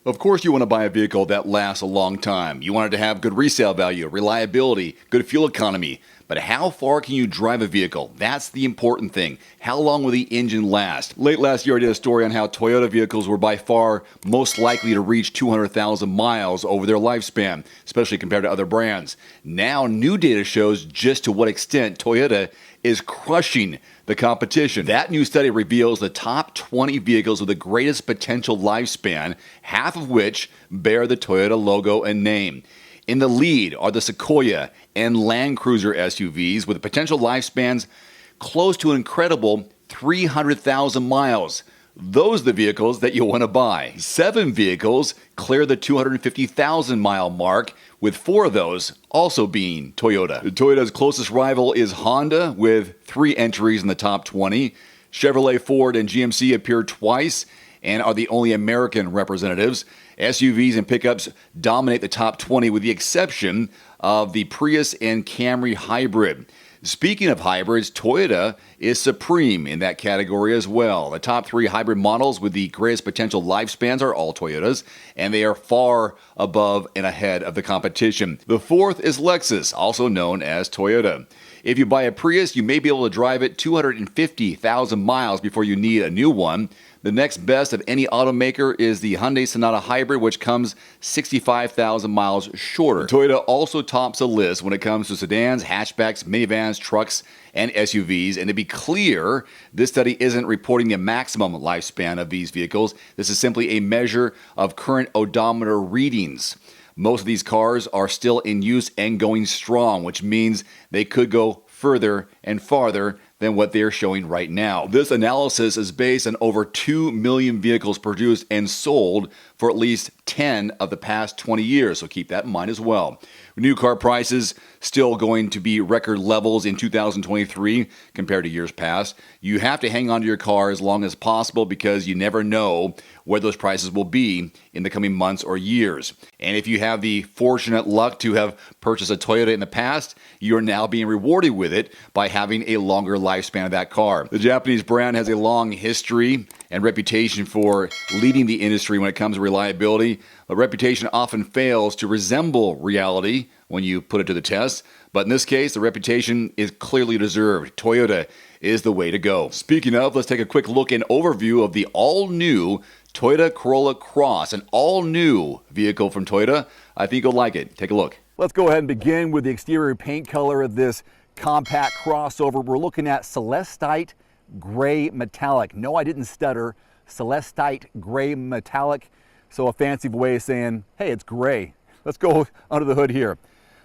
Of course you want to buy a vehicle that lasts a long time. You want it to have good resale value, reliability, good fuel economy. But how far can you drive a vehicle? That's the important thing. How long will the engine last? Late last year I did a story on how Toyota vehicles were by far most likely to reach 200,000 miles over their lifespan, especially compared to other brands. Now new data shows just to what extent Toyota is crushing the competition. That new study reveals the top 20 vehicles with the greatest potential lifespan, half of which bear the Toyota logo and name. In the lead are the Sequoia and Land Cruiser SUVs with potential lifespans close to an incredible 300,000 miles. Those are the vehicles that you'll want to buy. 7 vehicles clear the 250,000 mile mark, with 4 of those also being Toyota. Toyota's closest rival is Honda, with 3 entries in the top 20. Chevrolet, Ford, and GMC appeared twice and are the only American representatives. SUVs and pickups dominate the top 20 with the exception of the Prius and Camry hybrid. Speaking of hybrids, Toyota is supreme in that category as well. The top 3 hybrid models with the greatest potential lifespans are all Toyotas, and they are far above and ahead of the competition. The 4th is Lexus, also known as Toyota. If you buy a Prius, you may be able to drive it 250,000 miles before you need a new one. The next best of any automaker is the Hyundai Sonata Hybrid, which comes 65,000 miles shorter. Toyota also tops the list when it comes to sedans, hatchbacks, minivans, trucks, and SUVs. And to be clear, this study isn't reporting the maximum lifespan of these vehicles. This is simply a measure of current odometer readings. Most of these cars are still in use and going strong, which means they could go further and farther than what they're showing right now. This analysis is based on over 2 million vehicles produced and sold for at least 10 of the past 20 years, so keep that in mind as well. New car prices still going to be record levels in 2023 compared to years past. You have to hang on to your car as long as possible because you never know where those prices will be in the coming months or years. And if you have the fortunate luck to have purchased a Toyota in the past, you are now being rewarded with it by having a longer lifespan of that car. The Japanese brand has a long history and reputation for leading the industry when it comes to reliability. A reputation often fails to resemble reality when you put it to the test, but in this case, the reputation is clearly deserved. Toyota is the way to go. Speaking of, let's take a quick look and overview of the all-new Toyota Corolla Cross, an all-new vehicle from Toyota. I think you'll like it. Take a look. Let's go ahead and begin with the exterior paint color of this compact crossover. We're looking at Celestite Gray Metallic. No, I didn't stutter. Celestite Gray Metallic. So a fancy way of saying, hey, it's gray. Let's go under the hood here.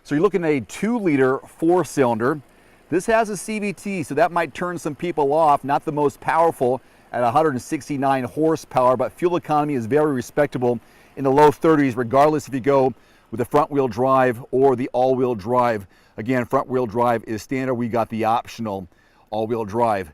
So you're looking at a 2-liter 4-cylinder. This has a CVT, so that might turn some people off. Not the most powerful at 169 horsepower, but fuel economy is very respectable in the low 30s, regardless if you go with the front-wheel drive or the all-wheel drive. Again, front-wheel drive is standard. We got the optional all-wheel drive.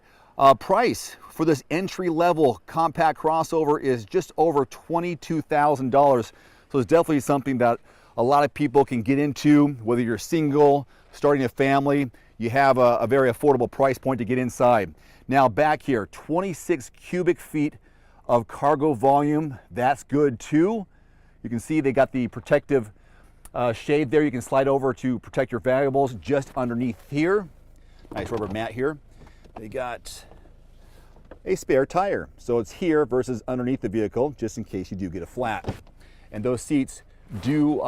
Price for this entry-level compact crossover is just over $22,000. So it's definitely something that a lot of people can get into, whether you're single, starting a family. You have a very affordable price point to get inside. Now back here, 26 cubic feet of cargo volume. That's good too. You can see they got the protective shade there. You can slide over to protect your valuables just underneath here. Nice rubber mat here. They got a spare tire. So it's here versus underneath the vehicle, just in case you do get a flat. And those seats do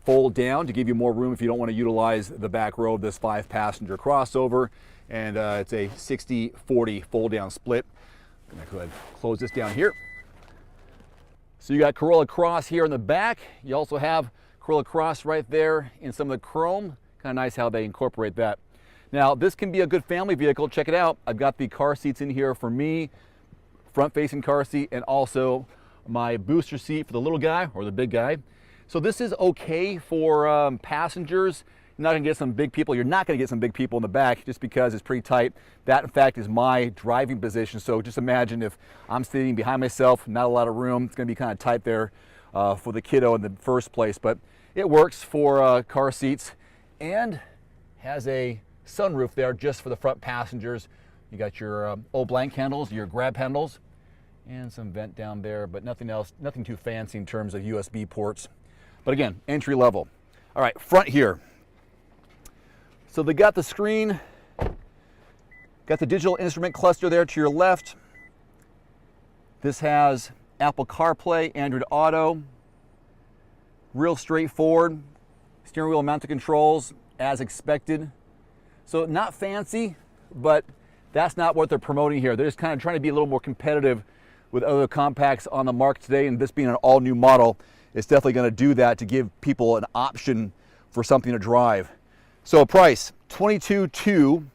fold down to give you more room if you don't want to utilize the back row of this 5-passenger crossover. And it's a 60-40 fold down split. I'm gonna go ahead and close this down here. So you got Corolla Cross here in the back. You also have Corolla Cross right there in some of the chrome. Kind of nice how they incorporate that. Now this can be a good family vehicle. Check it out. I've got the car seats in here for me, front facing car seat, and also my booster seat for the little guy or the big guy. So this is okay for passengers. You're not gonna get some big people. You're not gonna get some big people in the back just because it's pretty tight. That in fact is my driving position. So just imagine if I'm sitting behind myself, not a lot of room. It's gonna be kind of tight there for the kiddo in the first place, but it works for car seats and has a sunroof there just for the front passengers. You got your old blank handles, your grab handles, and some vent down there, but nothing else, nothing too fancy in terms of USB ports. But again, entry level. All right, front here. So they got the screen, got the digital instrument cluster there to your left. This has Apple CarPlay, Android Auto, real straightforward. Steering wheel mounted controls as expected. So not fancy, but that's not what they're promoting here. They're just kind of trying to be a little more competitive with other compacts on the market today, and this being an all-new model, it's definitely going to do that to give people an option for something to drive. So price, $22,200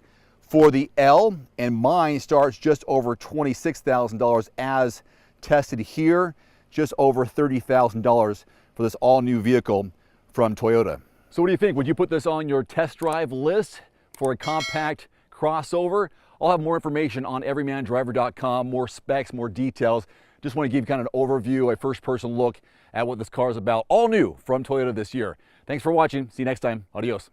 for the L, and mine starts just over $26,000 as tested here, just over $30,000 for this all-new vehicle from Toyota. So what do you think? Would you put this on your test drive list for a compact crossover? I'll have more information on everymandriver.com, more specs, more details. Just want to give you kind of an overview, a first-person look at what this car is about. All new from Toyota this year. Thanks for watching. See you next time. Adios.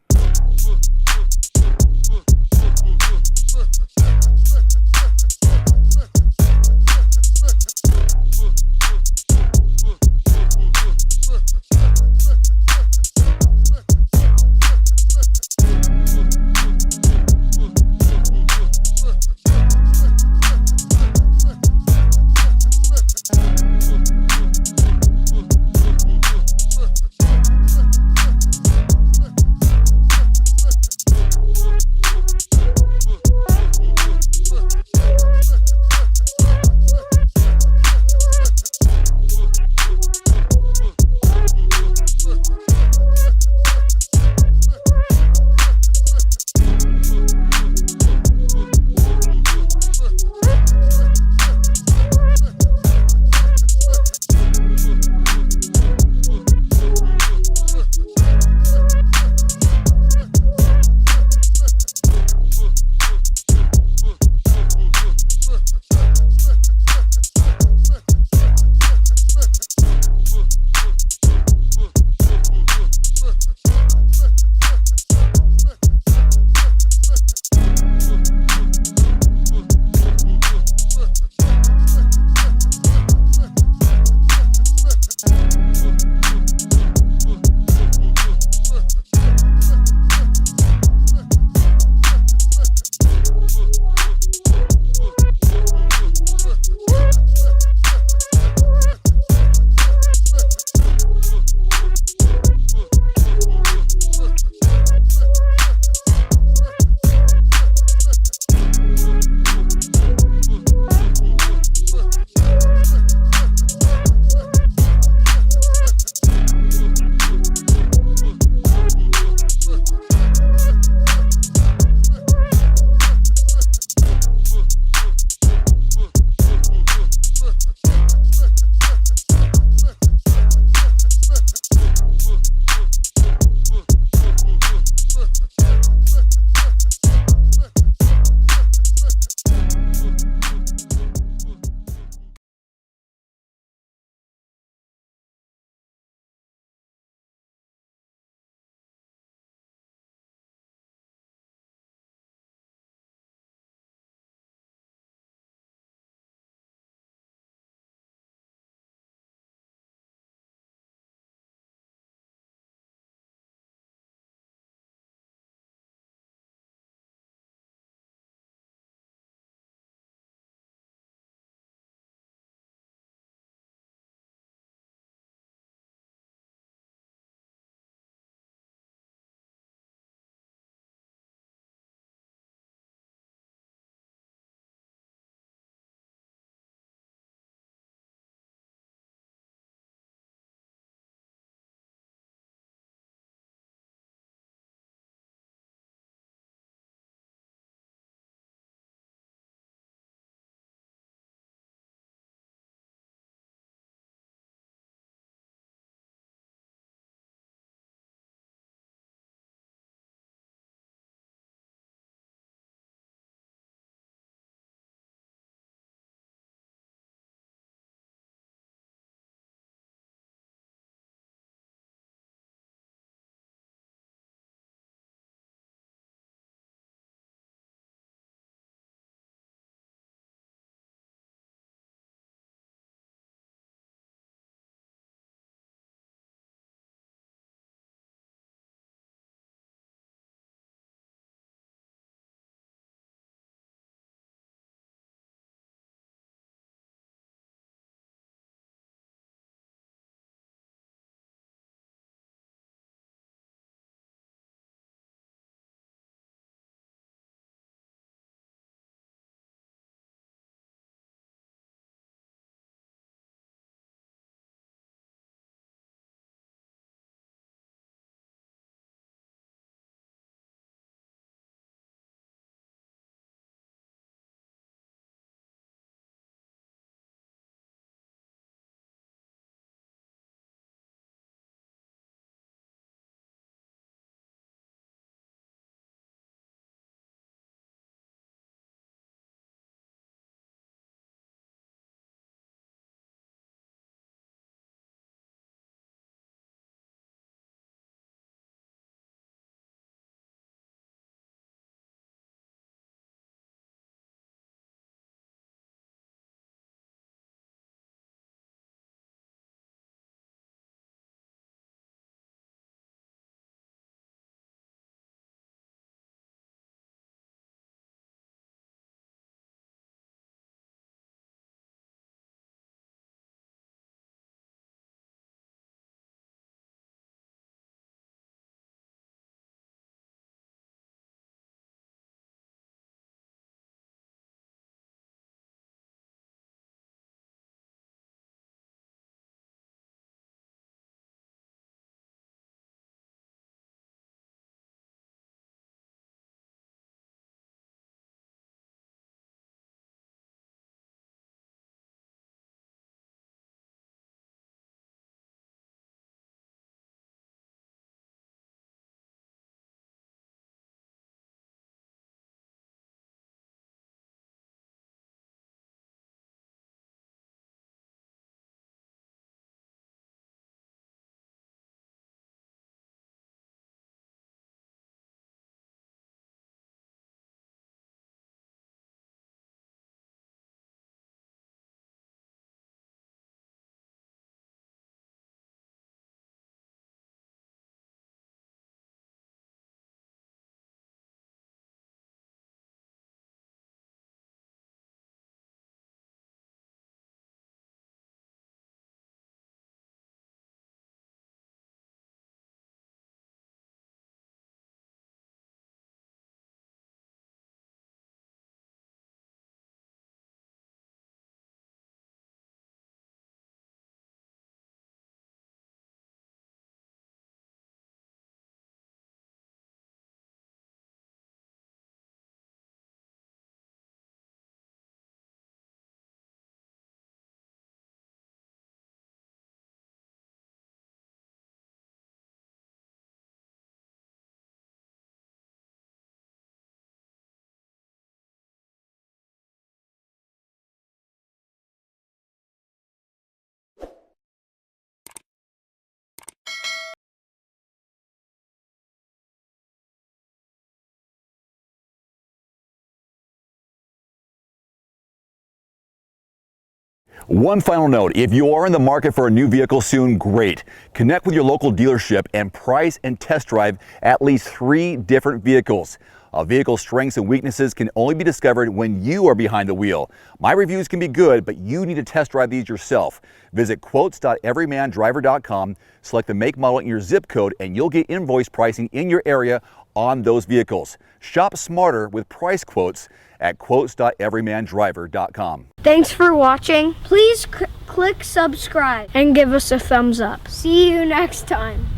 One final note, if you are in the market for a new vehicle soon, great. Connect with your local dealership and price and test drive at least 3 different vehicles. A vehicle's strengths and weaknesses can only be discovered when you are behind the wheel. My reviews can be good, but you need to test drive these yourself. Visit quotes.everymandriver.com, select the make, model, and your zip code, and you'll get invoice pricing in your area on those vehicles. Shop smarter with price quotes at quotes.everymandriver.com. Thanks for watching. Please click subscribe and give us a thumbs up. See you next time.